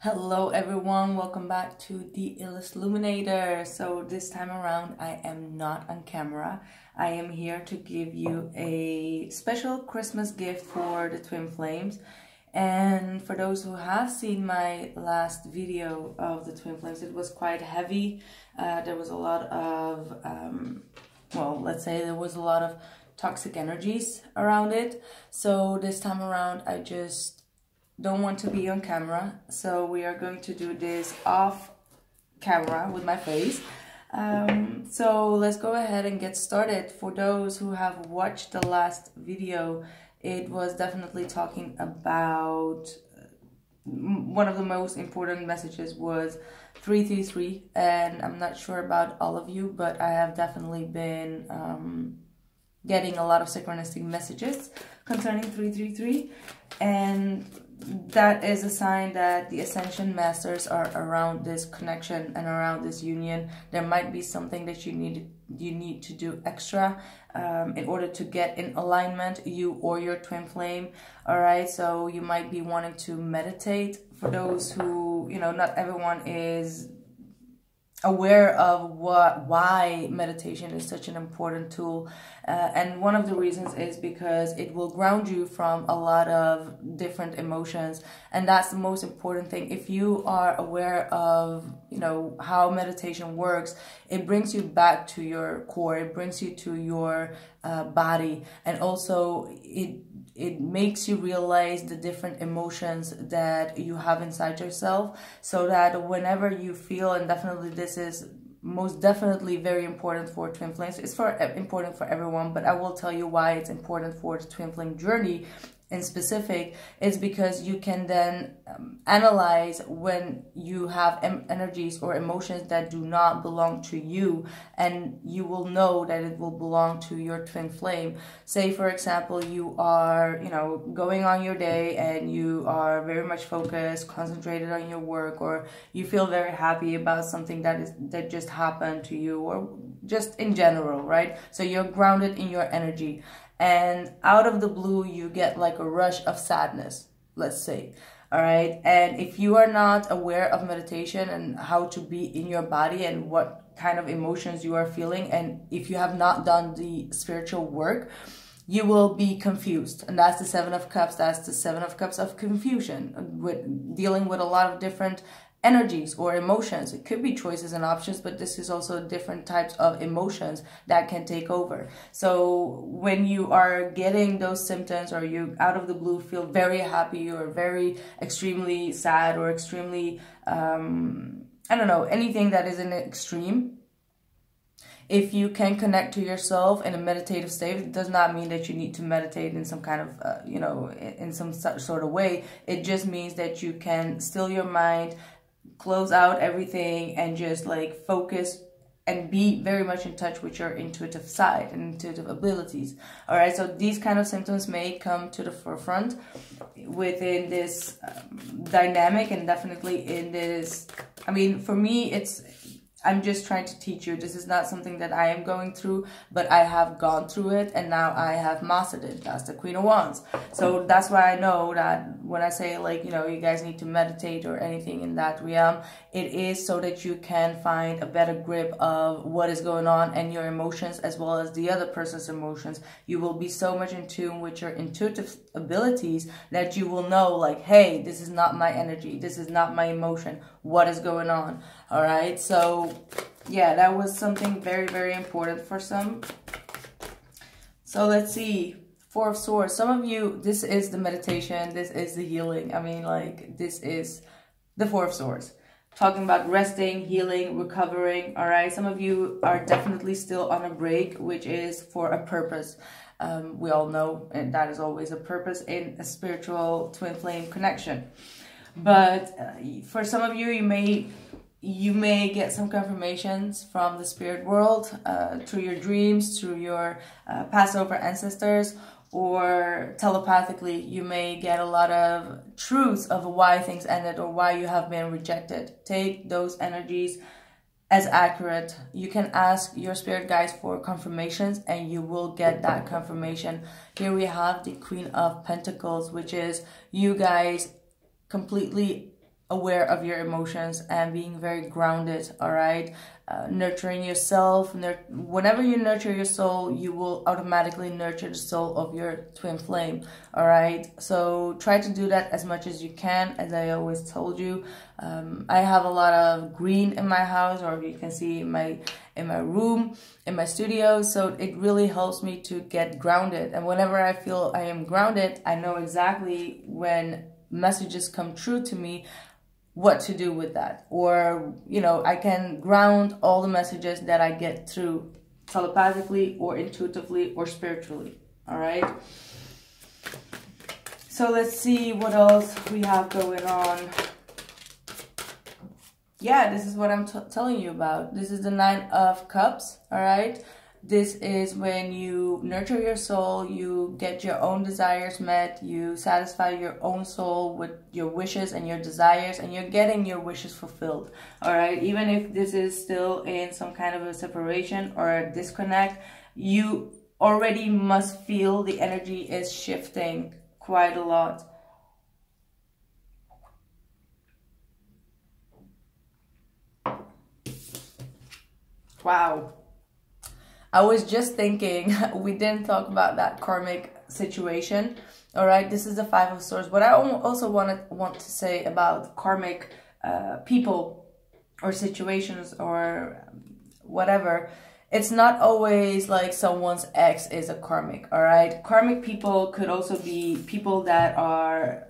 Hello everyone, welcome back to the illest illuminator. So this time around I am not on camera. I am here to give you a special Christmas gift for the twin flames. And for those who have seen my last video of the twin flames, it was quite heavy. There was a lot of well, let's say there was a lot of toxic energies around it. So this time around I just don't want to be on camera, so we are going to do this off camera with my face. So let's go ahead and get started. For those who have watched the last video, it was definitely talking about one of the most important messages was 333, and I'm not sure about all of you, but I have definitely been getting a lot of synchronistic messages concerning 333, and that is a sign that the Ascension Masters are around this connection and around this union. There might be something that you need to do extra in order to get in alignment, you or your twin flame. All right, so you might be wanting to meditate. For those who, you know, not everyone is aware of why meditation is such an important tool, and one of the reasons is because it will ground you from a lot of different emotions, and that's the most important thing. If you are aware of, you know, how meditation works, it brings you back to your core, it brings you to your body, and also it makes you realize the different emotions that you have inside yourself, so that whenever you feel, and definitely this is most definitely very important for twin flames, it's important for everyone, but I will tell you why it's important for the twin flame journey in specific, is because you can then analyze when you have energies or emotions that do not belong to you, and you will know that it will belong to your twin flame. Say for example, you are, you know, going on your day and you are very much focused, concentrated on your work, or you feel very happy about something that just happened to you, or just in general, right? So you're grounded in your energy, and out of the blue you get like a rush of sadness, let's say. All right, and if you are not aware of meditation and how to be in your body and what kind of emotions you are feeling, and if you have not done the spiritual work, you will be confused. And that's the Seven of Cups. That's the Seven of Cups of confusion, with dealing with a lot of different energies or emotions. It could be choices and options, but this is also different types of emotions that can take over. So when you are getting those symptoms, or you out of the blue feel very happy or very extremely sad or extremely I don't know, anything that is in an extreme, if you can connect to yourself in a meditative state, it does not mean that you need to meditate in some kind of you know, in some sort of way. It just means that you can still your mind, close out everything, and just like focus and be very much in touch with your intuitive side and intuitive abilities. All right, so these kind of symptoms may come to the forefront within this dynamic, and definitely in this, I mean, for me, I'm just trying to teach you. This is not something that I am going through, but I have gone through it, and now I have mastered it. That's the Queen of Wands. So that's why I know that when I say, like, you know, you guys need to meditate or anything in that realm, it is so that you can find a better grip of what is going on and your emotions, as well as the other person's emotions. You will be so much in tune with your intuitive abilities that you will know, like, hey, this is not my energy. This is not my emotion. What is going on? All right, so yeah, that was something very, very important for some. So let's see. Four of Swords. Some of you, this is the meditation. This is the healing. I mean, like, this is the Four of Swords. Talking about resting, healing, recovering. All right, some of you are definitely still on a break, which is for a purpose. We all know, and that is always a purpose in a spiritual twin flame connection. But for some of you, you may get some confirmations from the spirit world, through your dreams, through your Passover ancestors, or telepathically. You may get a lot of truths of why things ended or why you have been rejected. Take those energies as accurate. You can ask your spirit guides for confirmations, and you will get that confirmation. Here we have the Queen of Pentacles, which is you guys completely aware of your emotions and being very grounded, all right? Nurturing yourself. Whenever you nurture your soul, you will automatically nurture the soul of your twin flame, all right? So try to do that as much as you can, as I always told you. I have a lot of green in my house, or you can see in my room, in my studio, so it really helps me to get grounded. And whenever I feel I am grounded, I know exactly when messages come true to me, what to do with that. Or, you know, I can ground all the messages that I get through telepathically or intuitively or spiritually, all right? So let's see what else we have going on. Yeah, this is what I'm telling you about. This is the 9 of Cups, all right? This is when you nurture your soul, you get your own desires met, you satisfy your own soul with your wishes and your desires, and you're getting your wishes fulfilled, all right? Even if this is still in some kind of a separation or a disconnect, you already must feel the energy is shifting quite a lot. Wow. I was just thinking, we didn't talk about that karmic situation, all right? This is the 5 of Swords. What I also want to say about karmic people or situations or whatever, it's not always like someone's ex is a karmic, all right? Karmic people could also be people that are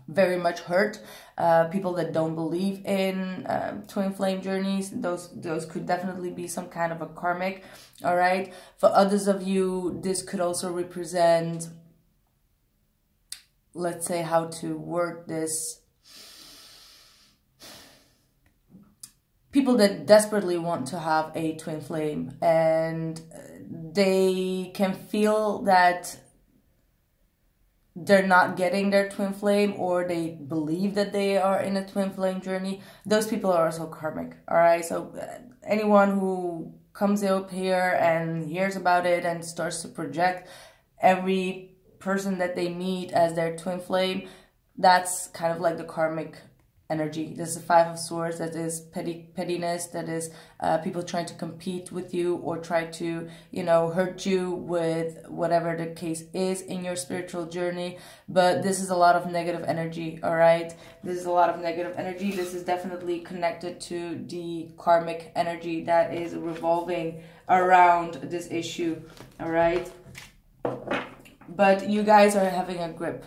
very much hurt, people that don't believe in twin flame journeys. Those could definitely be some kind of a karmic, all right? For others of you, this could also represent, let's say, how to word this, people that desperately want to have a twin flame, and they can feel that they're not getting their twin flame, or they believe that they are in a twin flame journey. Those people are also karmic, all right? So anyone who comes up here and hears about it and starts to project every person that they meet as their twin flame, that's kind of like the karmic energy. This is the 5 of Swords. That is pettiness. That is people trying to compete with you or try to, you know, hurt you with whatever the case is in your spiritual journey. But this is a lot of negative energy, all right? This is a lot of negative energy. This is definitely connected to the karmic energy that is revolving around this issue, all right? But you guys are having a grip,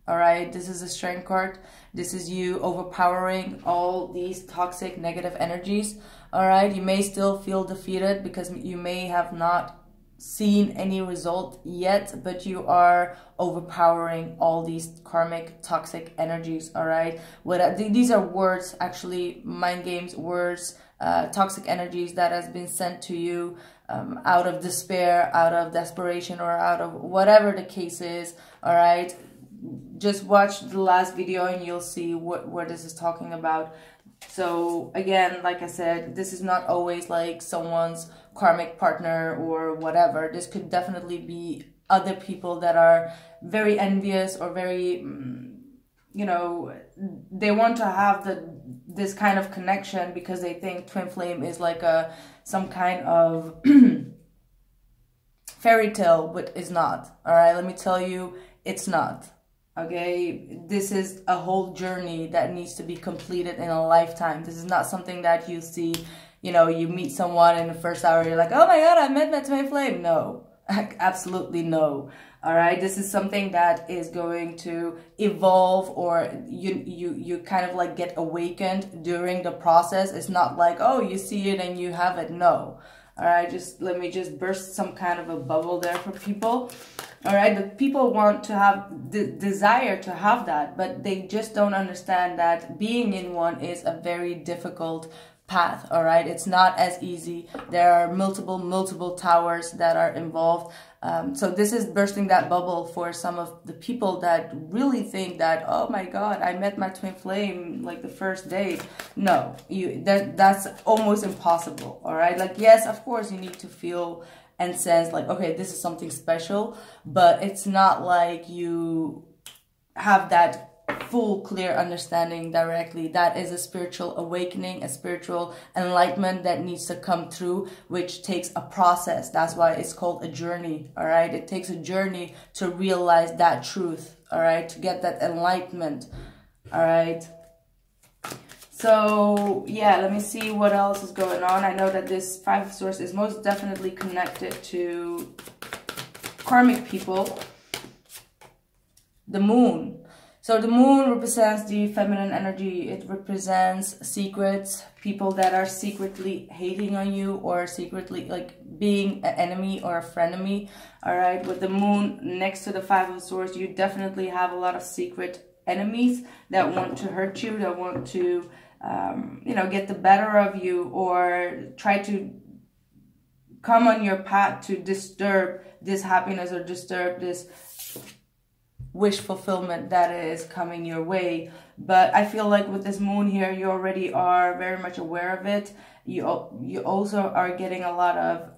all right? This is a strength card. This is you overpowering all these toxic negative energies, all right? You may still feel defeated because you may have not seen any result yet, but you are overpowering all these karmic toxic energies, all right? These are words, actually, mind games, words, toxic energies that has been sent to you out of despair, out of desperation, or out of whatever the case is, all right? Just watch the last video and you'll see what this is talking about. So again, like I said, this is not always like someone's karmic partner or whatever. This could definitely be other people that are very envious or very, you know, they want to have this kind of connection because they think twin flame is like some kind of fairy tale, but it's not. All right, let me tell you, it's not. Okay, this is a whole journey that needs to be completed in a lifetime. This is not something that you see, you know, you meet someone in the first hour, you're like, oh my God, I met my twin flame. No, absolutely no. All right, this is something that is going to evolve, or you kind of like get awakened during the process. It's not like, oh, you see it and you have it. No. All right, let me burst some kind of a bubble there for people. All right, the people want to have the desire to have that, but they just don't understand that being in one is a very difficult path. All right, it's not as easy. There are multiple towers that are involved. So this is bursting that bubble for some of the people that really think that, oh my God, I met my twin flame like the first day. No, that's almost impossible. All right, like, yes, of course you need to feel and sense like, okay, this is something special, but it's not like you have that full clear understanding directly. That is a spiritual awakening, a spiritual enlightenment that needs to come through, which takes a process. That's why it's called a journey, all right? It takes a journey to realize that truth, all right? To get that enlightenment, all right? So, yeah, let me see what else is going on. I know that this Five of Swords is most definitely connected to karmic people. The moon. So the moon represents the feminine energy. It represents secrets, people that are secretly hating on you or secretly like being an enemy or a frenemy. All right, with the moon next to the Five of Swords, you definitely have a lot of secret enemies that want to hurt you, that want to you know, get the better of you or try to come on your path to disturb this happiness or disturb this wish fulfillment that is coming your way. But I feel like with this moon here, you already are very much aware of it. You also are getting a lot of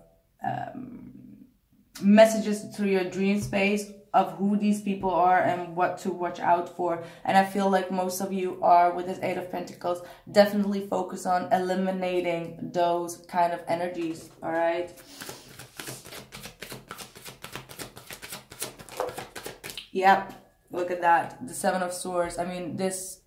messages through your dream space of who these people are and what to watch out for. And I feel like most of you are, with this Eight of Pentacles, definitely focus on eliminating those kind of energies, all right? Yep, look at that. The Seven of Swords. I mean, this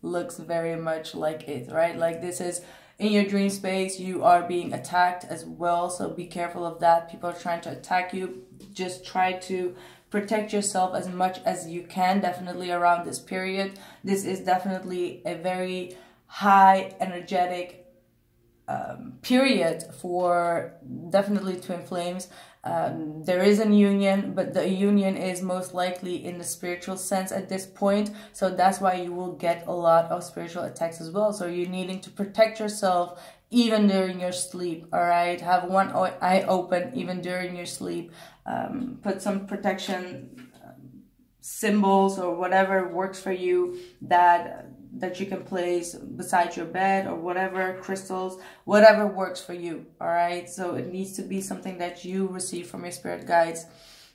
looks very much like it, right? Like this is in your dream space, you are being attacked as well. So be careful of that. People are trying to attack you. Just try to protect yourself as much as you can, definitely around this period. This is definitely a very high energetic period for definitely twin flames. There is a union, but the union is most likely in the spiritual sense at this point. So that's why you will get a lot of spiritual attacks as well. So you're needing to protect yourself even during your sleep, all right? Have one eye open even during your sleep. Put some protection symbols or whatever works for you that you can place beside your bed or whatever, crystals, whatever works for you, all right? So it needs to be something that you receive from your spirit guides.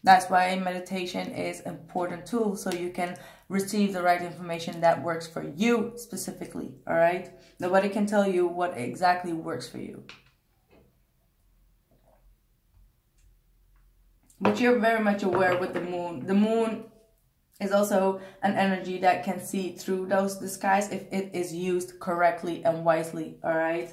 That's why meditation is an important tool, so you can receive the right information that works for you specifically, all right? Nobody can tell you what exactly works for you. But you're very much aware with the moon. The moon is also an energy that can see through those disguises if it is used correctly and wisely, all right?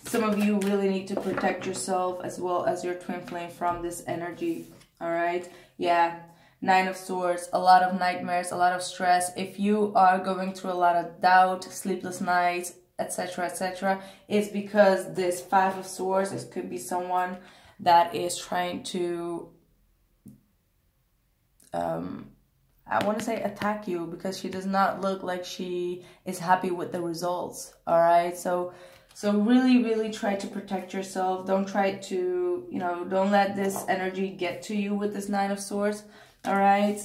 Some of you really need to protect yourself as well as your twin flame from this energy, all right? Yeah, Nine of Swords, a lot of nightmares, a lot of stress. If you are going through a lot of doubt, sleepless nights, etc., it's because this Five of Swords, it could be someone that is trying to I want to say attack you, because she does not look like she is happy with the results, all right? So really try to protect yourself. Don't try to, you know, don't let this energy get to you with this Nine of Swords, all right?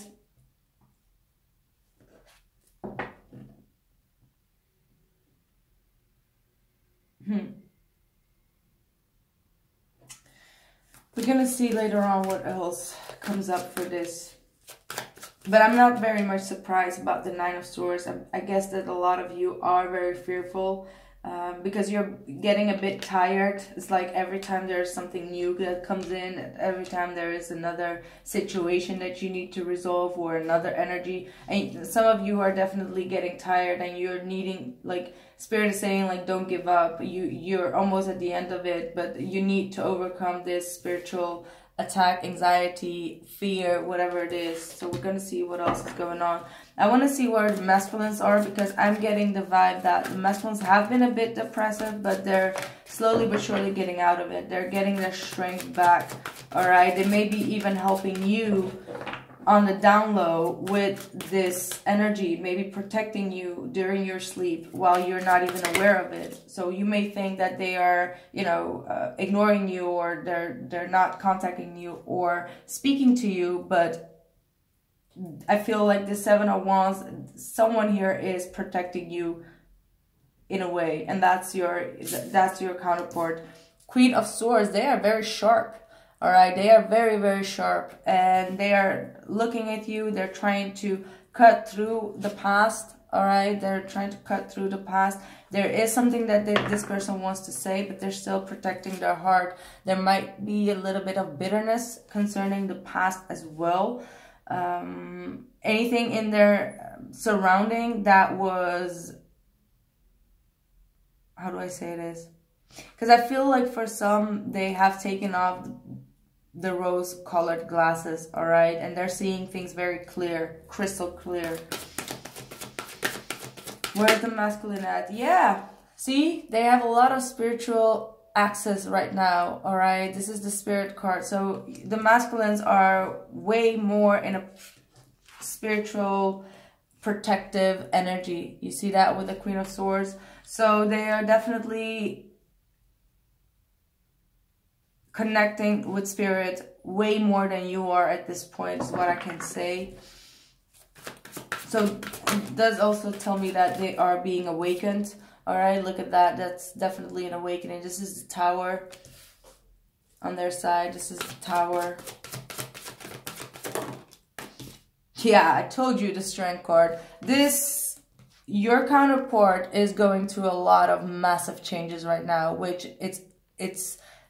We're going to see later on what else comes up for this. But I'm not very much surprised about the Nine of Swords. I guess that a lot of you are very fearful because you're getting a bit tired. It's like every time there's something new that comes in, every time there is another situation that you need to resolve or another energy. And some of you are definitely getting tired and you're needing, like, Spirit is saying, like, don't give up. You're almost at the end of it, but you need to overcome this spiritual attack, anxiety, fear, whatever it is. So we're going to see what else is going on. I want to see where the masculines are, because I'm getting the vibe that the masculines have been a bit depressive, but they're slowly but surely getting out of it. They're getting their strength back, all right? They may be even helping you on the down low with this energy, maybe protecting you during your sleep while you're not even aware of it. So you may think that they are, you know, ignoring you, or they're not contacting you or speaking to you, but I feel like the Seven of Wands, someone here is protecting you in a way, and that's your counterpart. Queen of Swords, they are very sharp. All right, they are very, very sharp, and they are looking at you. They're trying to cut through the past. All right, they're trying to cut through the past. There is something that this person wants to say, but they're still protecting their heart. There might be a little bit of bitterness concerning the past as well. Anything in their surrounding that was, how do I say this? Because I feel like for some, they have taken off the rose-colored glasses, all right? And they're seeing things very clear, crystal clear. Where's the masculine at? Yeah, see? They have a lot of spiritual access right now, all right? This is the spirit card. So the masculines are way more in a spiritual, protective energy. You see that with the Queen of Swords? So they are definitely connecting with spirit way more than you are at this point, is what I can say. So it does also tell me that they are being awakened. All right, look at that. That's definitely an awakening. This is the Tower on their side. This is the Tower. Yeah, I told you the Strength card. Your counterpart is going through a lot of massive changes right now, which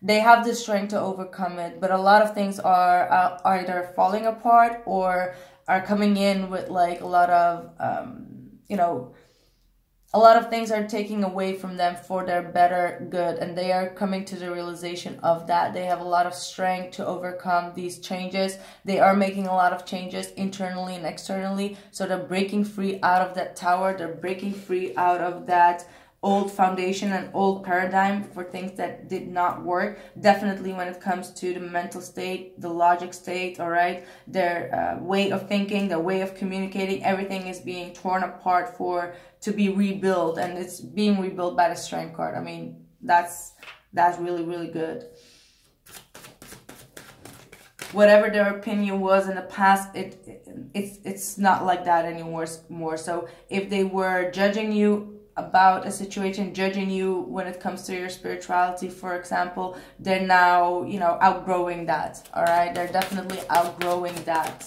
they have the strength to overcome it, but a lot of things are either falling apart or are coming in with like a lot of, a lot of things are taking away from them for their better good, and they are coming to the realization of that. They have a lot of strength to overcome these changes. They are making a lot of changes internally and externally, so they're breaking free out of that tower. They're breaking free out of that old foundation and old paradigm for things that did not work. Definitely when it comes to the mental state, the logic state, all right? Their way of thinking, their way of communicating, everything is being torn apart to be rebuilt, and it's being rebuilt by the Strength card. I mean, that's really, really good. Whatever their opinion was in the past, it's not like that anymore. So if they were judging you about a situation, judging you when it comes to your spirituality, for example, they're now, outgrowing that, all right? They're definitely outgrowing that.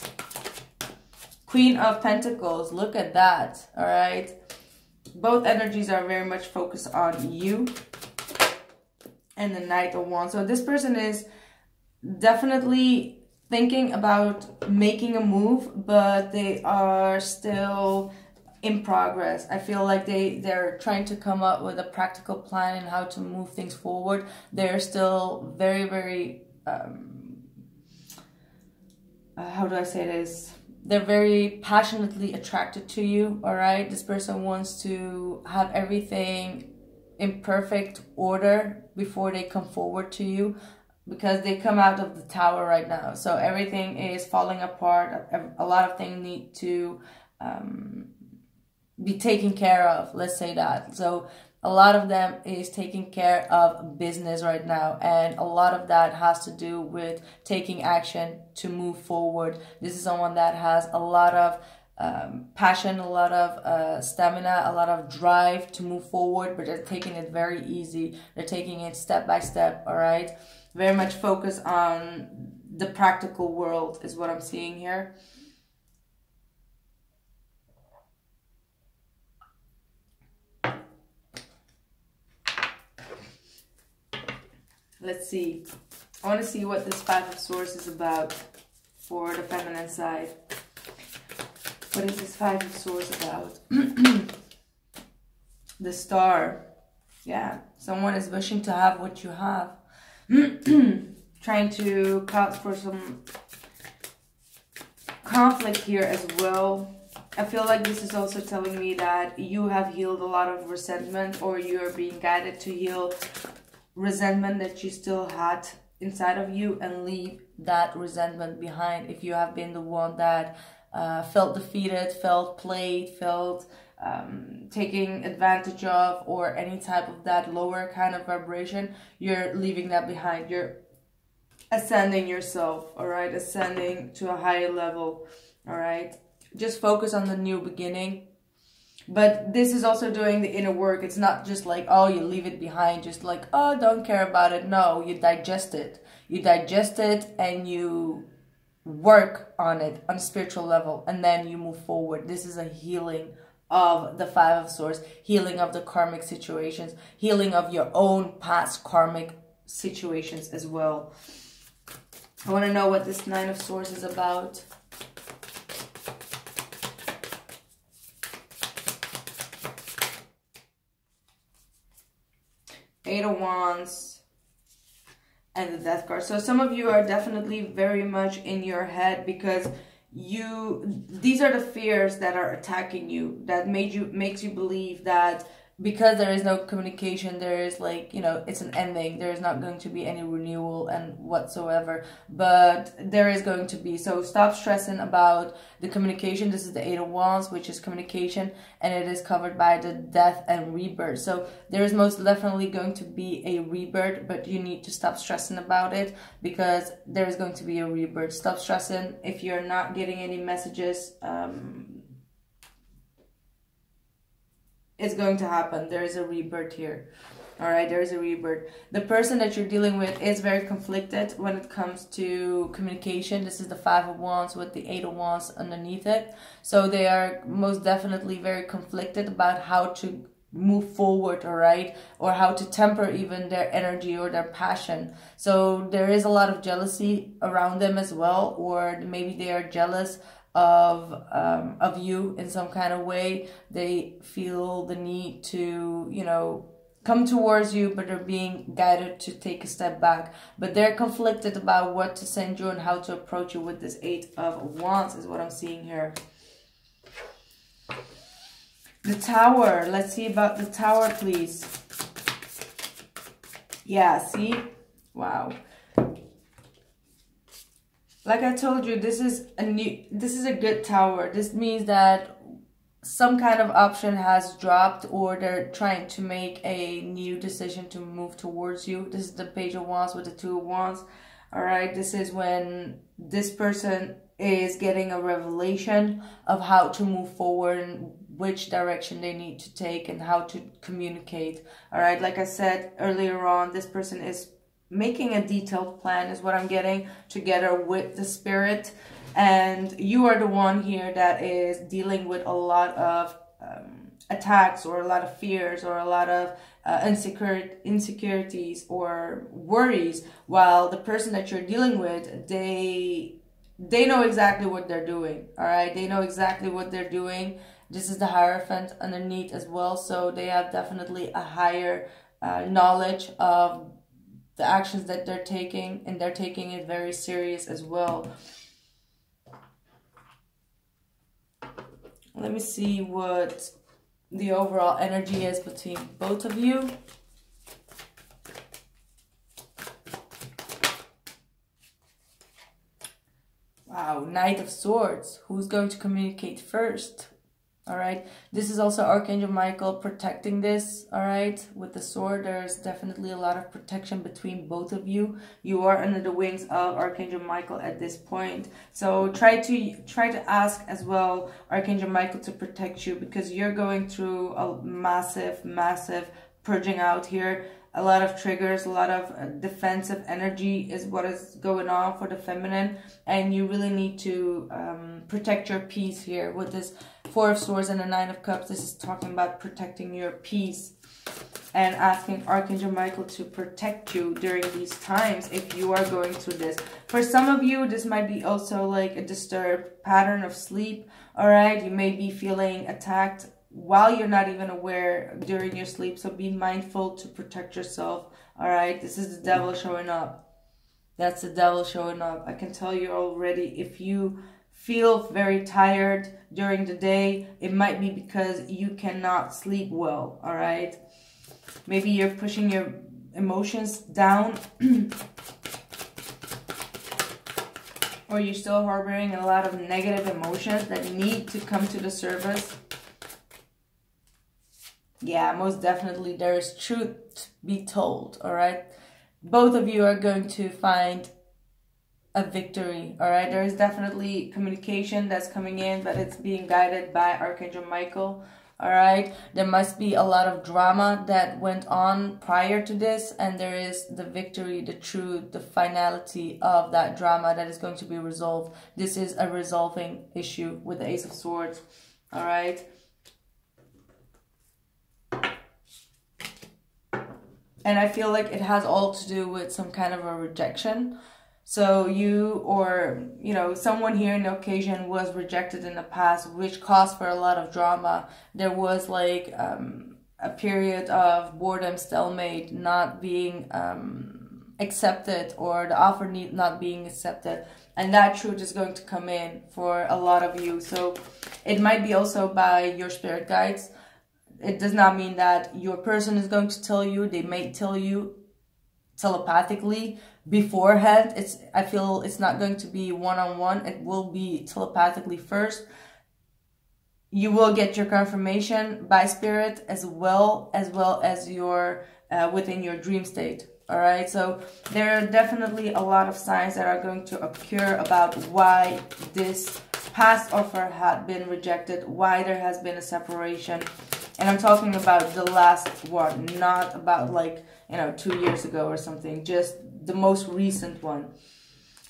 Queen of Pentacles, look at that, all right? Both energies are very much focused on you. And the Knight of Wands. So this person is definitely thinking about making a move, but they are still in progress. I feel like they're trying to come up with a practical plan and how to move things forward. They're still very, very, how do I say this? They're very passionately attracted to you, all right? This person wants to have everything in perfect order before they come forward to you, because they come out of the Tower right now. So everything is falling apart. A lot of things need to be taken care of, let's say that. So a lot of them is taking care of business right now, and a lot of that has to do with taking action to move forward. This is someone that has a lot of passion, a lot of stamina, a lot of drive to move forward, but they're taking it very easy. They're taking it step by step, all right? Very much focus on the practical world is what I'm seeing here. Let's see. I want to see what this Five of Swords is about for the feminine side. What is this Five of Swords about? The Star. Yeah. Someone is wishing to have what you have. Trying to cause for some conflict here as well. I feel like this is also telling me that you have healed a lot of resentment, or you're being guided to heal resentment that you still had inside of you and leave that resentment behind. If you have been the one that felt defeated, felt played, felt taking advantage of, or any type of that lower kind of vibration, you're leaving that behind. You're ascending yourself, all right? Ascending to a higher level, all right? Just focus on the new beginning. But this is also doing the inner work. It's not just like, oh, you leave it behind, just like, oh, don't care about it. No, you digest it. You digest it and you work on it on a spiritual level, and then you move forward. This is a healing of the Five of Swords, healing of the karmic situations, healing of your own past karmic situations as well. I want to know what this Nine of Swords is about. Eight of Wands and the Death card. So some of you are definitely very much in your head, because these are the fears that are attacking you, that makes you believe that because there is no communication, there is, like, you know, it's an ending. There is not going to be any renewal and whatsoever, but there is going to be. So stop stressing about the communication. This is the Eight of Wands, which is communication, and it is covered by the Death and Rebirth. So there is most definitely going to be a rebirth, but you need to stop stressing about it, because there is going to be a rebirth. Stop stressing if you're not getting any messages. It's going to happen. There is a rebirth here. All right, there is a rebirth. The person that you're dealing with is very conflicted when it comes to communication. This is the Five of Wands with the Eight of Wands underneath it. So they are most definitely very conflicted about how to move forward, all right, or how to temper even their energy or their passion. So there is a lot of jealousy around them as well, or maybe they are jealous of you in some kind of way. They feel the need to, you know, come towards you, but they're being guided to take a step back. But they're conflicted about what to send you and how to approach you with this Eight of Wands is what I'm seeing here. The Tower. Let's see about the Tower, please. Yeah, see? Wow. Like I told you, this is a good Tower. This means that some kind of option has dropped, or they're trying to make a new decision to move towards you. This is the Page of Wands with the Two of Wands. All right, this is when this person is getting a revelation of how to move forward and which direction they need to take and how to communicate. All right, like I said earlier on, this person is making a detailed plan is what I'm getting, together with the Spirit. And you are the one here that is dealing with a lot of attacks, or a lot of fears, or a lot of insecurities or worries, while the person that you're dealing with, they know exactly what they're doing. All right, they know exactly what they're doing. This is the Hierophant underneath as well, so they have definitely a higher knowledge of the actions that they're taking, and they're taking it very serious as well. Let me see what the overall energy is between both of you. Wow, Knight of Swords. Who's going to communicate first? All right, this is also Archangel Michael protecting this. All right, with the sword, there's definitely a lot of protection between both of you. You are under the wings of Archangel Michael at this point, so try to ask as well Archangel Michael to protect you, because you're going through a massive purging out here. A lot of triggers, a lot of defensive energy is what is going on for the feminine, and you really need to protect your peace here with this Four of Swords and the Nine of Cups. This is talking about protecting your peace and asking Archangel Michael to protect you during these times if you are going through this. For some of you, this might be also like a disturbed pattern of sleep. All right, you may be feeling attacked while you're not even aware during your sleep, so be mindful to protect yourself. All right, this is the devil showing up. That's the devil showing up. I can tell you already, if you feel very tired during the day, it might be because you cannot sleep well. All right, maybe you're pushing your emotions down or you're still harboring a lot of negative emotions that need to come to the surface. Yeah, most definitely there is truth to be told, all right? Both of you are going to find a victory, all right? There is definitely communication that's coming in, but it's being guided by Archangel Michael, all right? There must be a lot of drama that went on prior to this, and there is the victory, the truth, the finality of that drama that is going to be resolved. This is a resolving issue with the Ace of Swords, all right? And I feel like it has all to do with some kind of a rejection. So you, or, you know, someone here in the occasion was rejected in the past, which caused for a lot of drama. There was like a period of boredom, stalemate, not being accepted, or the offer not being accepted. And that truth is going to come in for a lot of you. So it might be also by your spirit guides. It does not mean that your person is going to tell you. They may tell you telepathically beforehand. I feel it's not going to be one-on-one. It will be telepathically first. You will get your confirmation by spirit as well as your within your dream state. All right, so there are definitely a lot of signs that are going to occur about why this past offer had been rejected, why there has been a separation. And I'm talking about the last one, not about like, you know, 2 years ago or something, just the most recent one.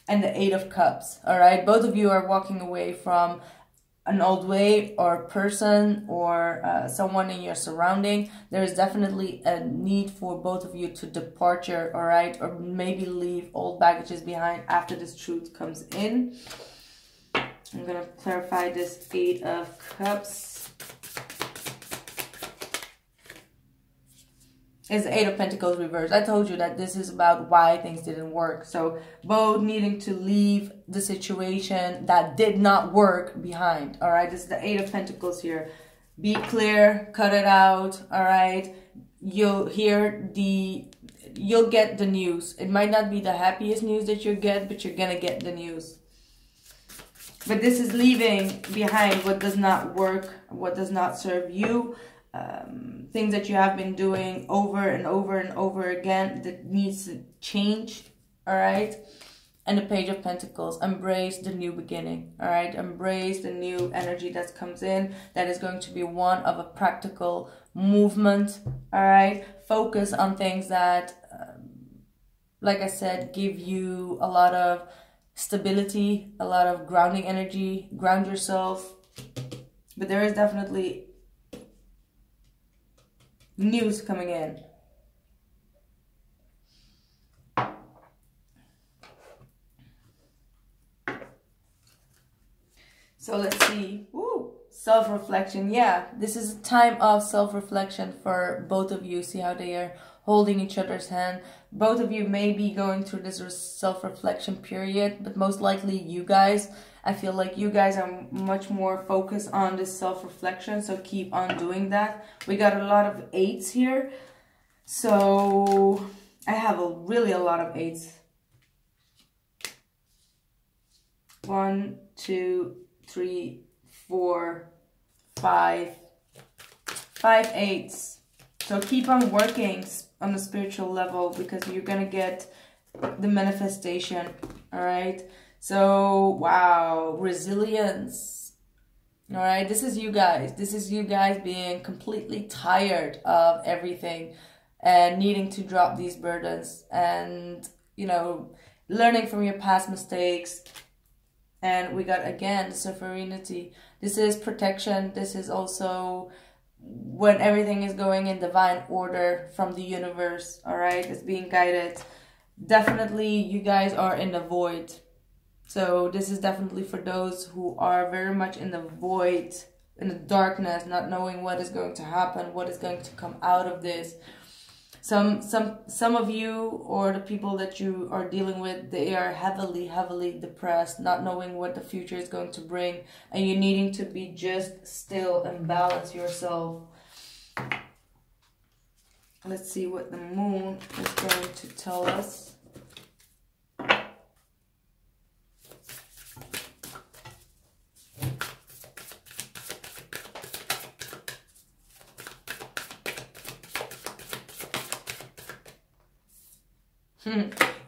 And the Eight of Cups, all right? Both of you are walking away from an old way or person or someone in your surrounding. There is definitely a need for both of you to departure, all right? Or maybe leave old baggages behind after this truth comes in. I'm going to clarify this Eight of Cups. It's the Eight of Pentacles reversed. I told you that this is about why things didn't work. So both needing to leave the situation that did not work behind. All right, this is the Eight of Pentacles here. Be clear, cut it out. All right, you'll get the news. It might not be the happiest news that you get, but you're gonna get the news. But this is leaving behind what does not work, what does not serve you. Things that you have been doing over and over and over again that needs to change, all right? And the Page of Pentacles, embrace the new beginning, all right? Embrace the new energy that comes in, that is going to be one of a practical movement, all right? Focus on things that, like I said, give you a lot of stability, a lot of grounding energy, ground yourself. But there is definitely news coming in. So let's see. Woo! Self-reflection. Yeah, this is a time of self-reflection for both of you. See how they are holding each other's hand. Both of you may be going through this self-reflection period, but most likely you guys, I feel like you guys are much more focused on this self-reflection, so keep on doing that. We got a lot of eights here, so I have really a lot of eights. 1, 2, 3, 4, 5 eights. So keep on working on the spiritual level, because you're gonna get the manifestation. All right, so wow, resilience. All right, this is you guys. This is you guys being completely tired of everything and needing to drop these burdens, and, you know, learning from your past mistakes. And we got, again, the sovereignty. This is protection. This is also when everything is going in divine order from the universe, all right? It's being guided. Definitely, you guys are in the void. So this is definitely for those who are very much in the void, in the darkness, not knowing what is going to happen, what is going to come out of this. Some of you, or the people that you are dealing with, they are heavily depressed, not knowing what the future is going to bring, and you needing to be just still and balance yourself. Let's see what the moon is going to tell us.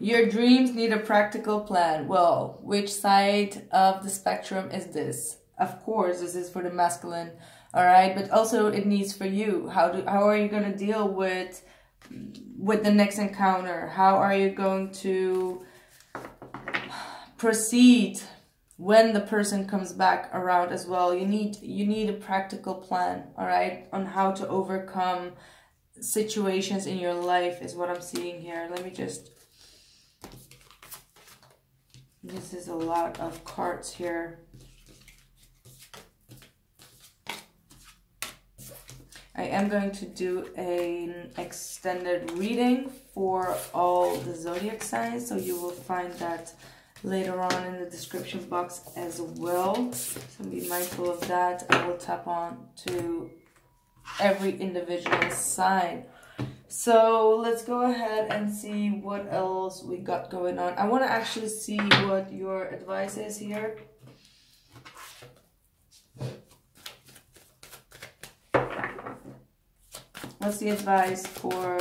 Your dreams need a practical plan. Well, which side of the spectrum is this? of course, this is for the masculine, all right? But also it needs for you. How are you going to deal with the next encounter? How are you going to proceed when the person comes back around as well? You need a practical plan, all right, on how to overcome situations in your life is what I'm seeing here. Let me just, this is a lot of cards here. I am going to do an extended reading for all the zodiac signs, so you will find that later on in the description box as well. So be mindful of that. I will tap on to every individual sign. So let's go ahead and see what else we got going on. I want to actually see what your advice is here. What's the advice for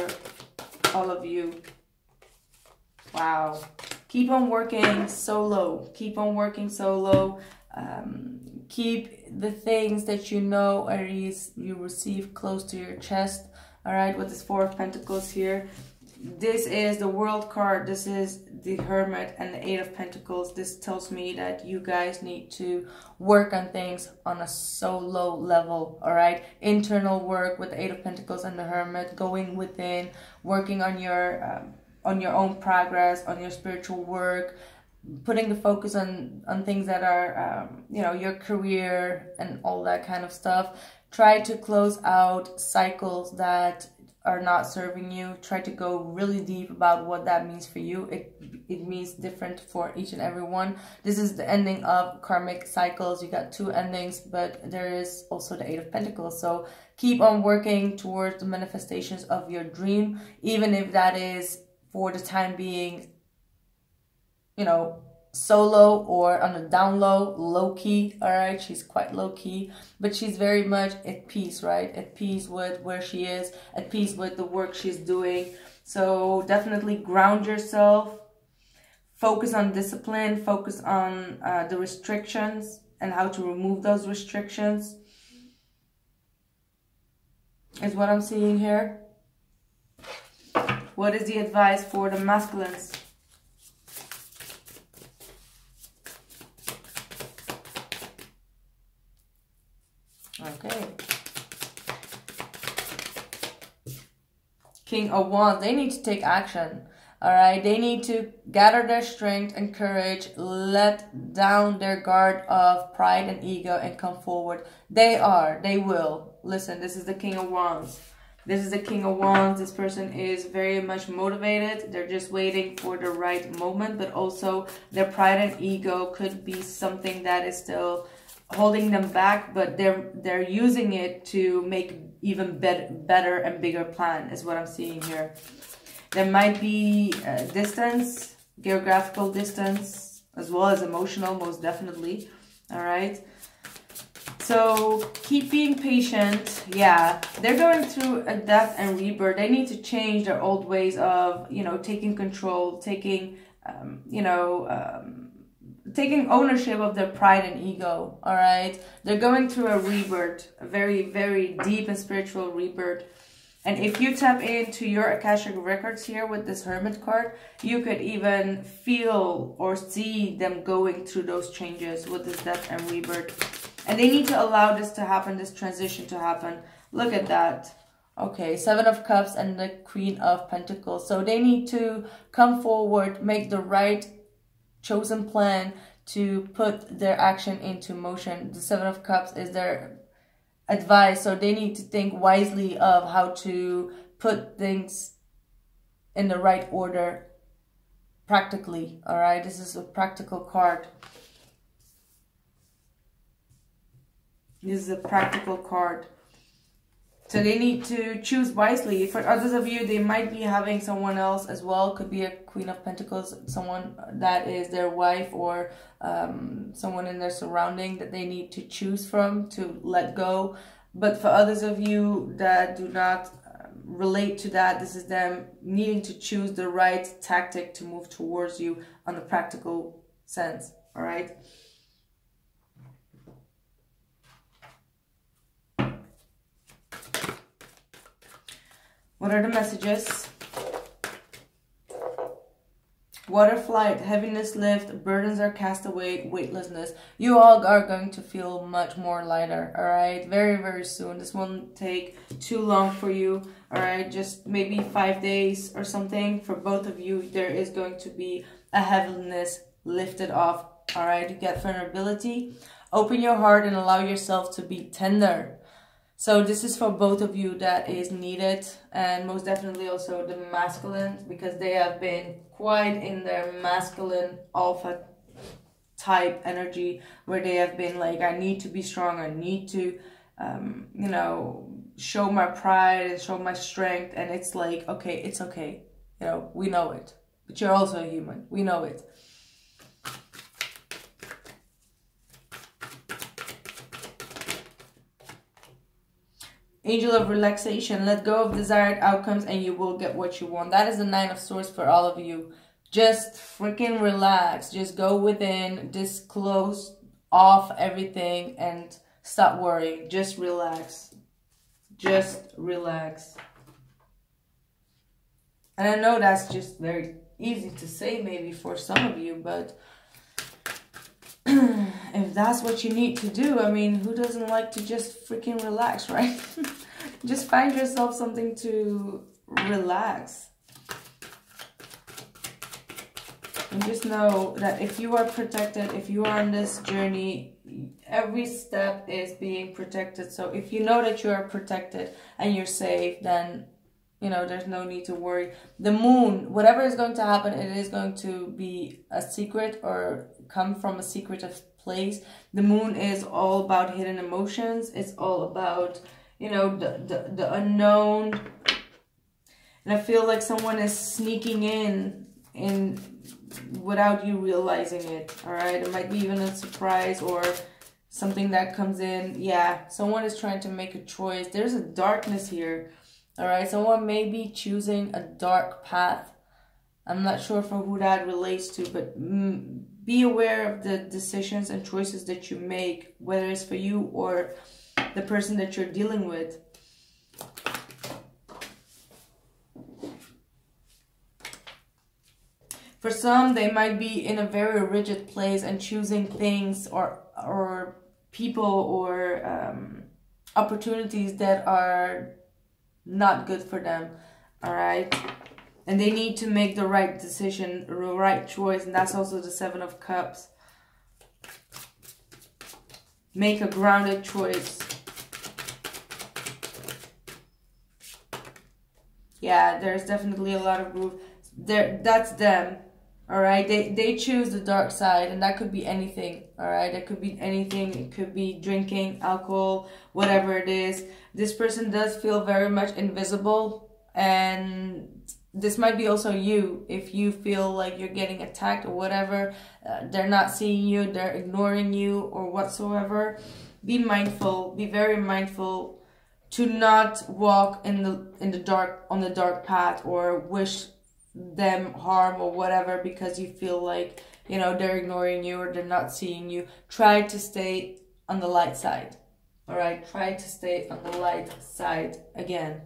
all of you? Wow. Keep on working solo. Keep on working solo. Keep the things that you know or you receive close to your chest. All right, with this Four of Pentacles here. This is the World card. This is the Hermit and the Eight of Pentacles. This tells me that you guys need to work on things on a solo level, all right? Internal work with the Eight of Pentacles and the Hermit, going within, working on your own progress, on your spiritual work, putting the focus on things that are, you know, your career and all that kind of stuff. Try to close out cycles that are not serving you. Try to go really deep about what that means for you. It means different for each and every one. This is the ending of karmic cycles. You got two endings, but there is also the Eight of Pentacles. So keep on working towards the manifestations of your dream, even if that is for the time being, you know, solo or on a down low key. All right, she's quite low key, but she's very much at peace, right? At peace with where she is, at peace with the work she's doing. So definitely ground yourself, focus on discipline, focus on the restrictions and how to remove those restrictions is what I'm seeing here. What is the advice for the masculines? Okay. King of Wands, they need to take action. All right, they need to gather their strength and courage, let down their guard of pride and ego and come forward. They will. Listen, this is the King of Wands. This is the King of Wands. This person is very much motivated. They're just waiting for the right moment, but also their pride and ego could be something that is still holding them back, but they're using it to make even better and bigger plan is what I'm seeing here. There might be distance, geographical distance, as well as emotional, most definitely. All right. So keep being patient. Yeah, they're going through a death and rebirth. They need to change their old ways of, you know, taking control, taking, taking ownership of their pride and ego. All right. They're going through a rebirth, a very, very deep and spiritual rebirth. And if you tap into your Akashic records here with this Hermit card, you could even feel or see them going through those changes with this death and rebirth. And they need to allow this to happen, this transition to happen. Look at that. Okay, Seven of Cups and the Queen of Pentacles. So they need to come forward, make the right chosen plan to put their action into motion. The Seven of Cups is their advice, so they need to think wisely of how to put things in the right order practically. All right, this is a practical card. This is a practical card. So they need to choose wisely. For others of you, they might be having someone else as well. Could be a Queen of Pentacles, someone that is their wife or someone in their surrounding that they need to choose from to let go. But for others of you that do not relate to that, this is them needing to choose the right tactic to move towards you on the practical sense. All right. What are the messages? Water flight, heaviness lift, burdens are cast away, weightlessness. You all are going to feel much more lighter, all right? Very, very soon. This won't take too long for you, all right? Just maybe 5 days or something. For both of you, there is going to be a heaviness lifted off, all right? You get vulnerability. Open your heart and allow yourself to be tender. So this is for both of you that is needed, and most definitely also the masculine, because they have been quite in their masculine alpha type energy, where they have been like, I need to be strong, I need to, you know, show my pride and show my strength. And it's like, okay, it's okay. You know, we know it, but you're also a human. We know it. Angel of relaxation. Let go of desired outcomes and you will get what you want. That is the 9 of Swords for all of you. Just freaking relax. Just go within. Just close off everything and stop worrying. Just relax. Just relax. And I know that's just very easy to say maybe for some of you, but if that's what you need to do, I mean, who doesn't like to just freaking relax, right? Just find yourself something to relax. And just know that if you are protected, if you are on this journey, every step is being protected. So if you know that you are protected and you're safe, then, you know, there's no need to worry. The moon, whatever is going to happen, it is going to be a secret or come from a secretive place. The moon is all about hidden emotions. It's all about, you know, the unknown. And I feel like someone is sneaking in without you realizing it. All right, it might be even a surprise or something that comes in. Yeah, someone is trying to make a choice. There's a darkness here. All right, someone may be choosing a dark path. I'm not sure for who that relates to, but be aware of the decisions and choices that you make, whether it's for you or the person that you're dealing with. For some, they might be in a very rigid place and choosing things or people or opportunities that are not good for them. All right. And they need to make the right decision, the right choice. And that's also the 7 of Cups. Make a grounded choice. Yeah, there's definitely a lot of groove. That's them. All right. They choose the dark side. And that could be anything. All right. It could be anything. It could be drinking, alcohol, whatever it is. This person does feel very much invisible. And this might be also you. If you feel like you're getting attacked or whatever, they're not seeing you, they're ignoring you or whatsoever. Be mindful, be very mindful to not walk in the dark, on the dark path, or wish them harm or whatever because you feel like, you know, they're ignoring you or they're not seeing you. Try to stay on the light side. All right, try to stay on the light side again.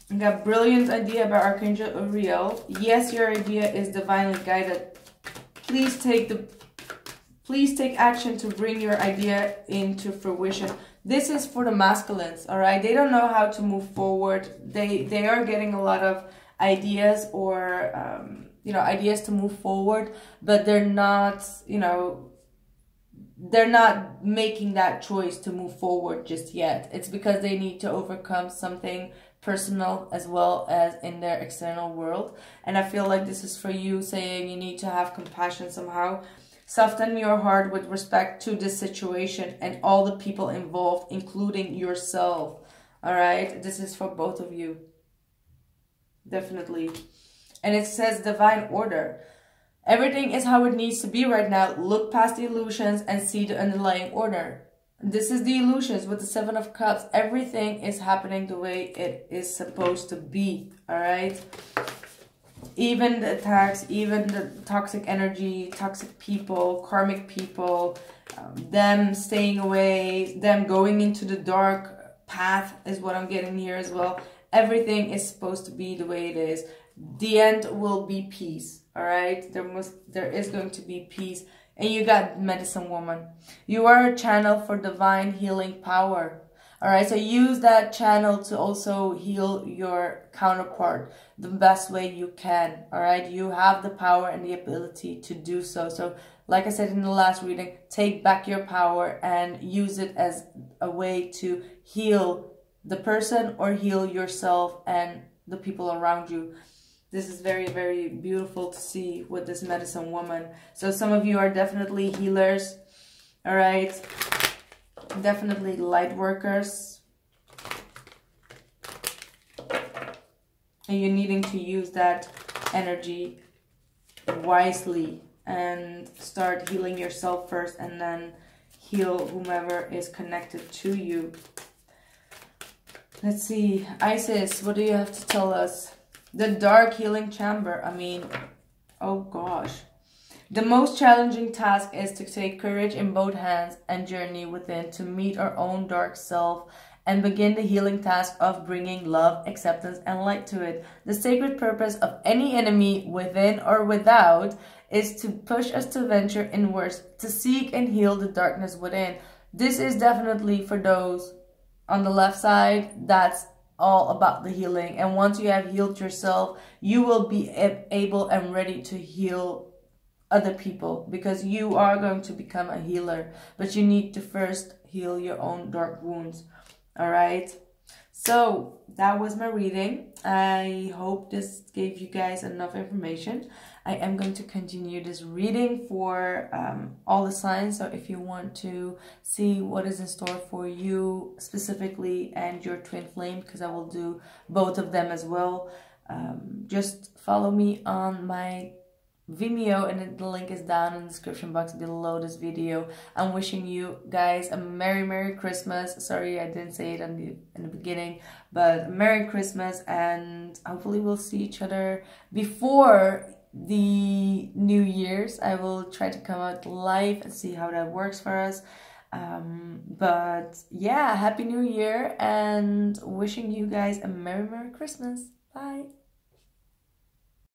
You got brilliant idea by Archangel Uriel. Yes, your idea is divinely guided. Please take action to bring your idea into fruition. This is for the masculines, all right? They don't know how to move forward. They are getting a lot of ideas or you know, ideas to move forward, but they're not, you know, they're not making that choice to move forward just yet. It's because they need to overcome something personal as well as in their external world. And I feel like this is for you, saying you need to have compassion somehow. Soften your heart with respect to this situation and all the people involved, including yourself. All right, this is for both of you. Definitely. And it says divine order. Everything is how it needs to be right now. Look past the illusions and see the underlying order. This is the illusions with the 7 of Cups. Everything is happening the way it is supposed to be. All right. even the attacks, even the toxic energy, toxic people, karmic people, them staying away, them going into the dark path is what I'm getting here as well. Everything is supposed to be the way it is. The end will be peace, all right? There is going to be peace. And you got Medicine Woman. You are a channel for divine healing power. All right, so use that channel to also heal your counterpart the best way you can. All right, you have the power and the ability to do so. So like I said in the last reading, take back your power and use it as a way to heal the person or heal yourself and the people around you. This is very, very beautiful to see with this Medicine Woman. So some of you are definitely healers. All right. Definitely light workers. And you're needing to use that energy wisely and start healing yourself first and then heal whomever is connected to you. Let's see. Isis, what do you have to tell us? The dark healing chamber. I mean, oh gosh. The most challenging task is to take courage in both hands and journey within to meet our own dark self and begin the healing task of bringing love, acceptance, and light to it. The sacred purpose of any enemy, within or without, is to push us to venture inwards, to seek and heal the darkness within. This is definitely for those on the left side. That's all about the healing. And once you have healed yourself, you will be able and ready to heal other people, because you are going to become a healer, but you need to first heal your own dark wounds. All right, so that was my reading. I hope this gave you guys enough information. I am going to continue this reading for all the signs, so if you want to see what is in store for you specifically and your twin flame, because I will do both of them as well, just follow me on my Vimeo, and the link is down in the description box below this video. I'm wishing you guys a Merry Christmas. Sorry I didn't say it in the beginning, but Merry Christmas, and hopefully we'll see each other before the New Year's. I will try to come out live and see how that works for us. But yeah, Happy New Year, and wishing you guys a Merry Christmas. Bye.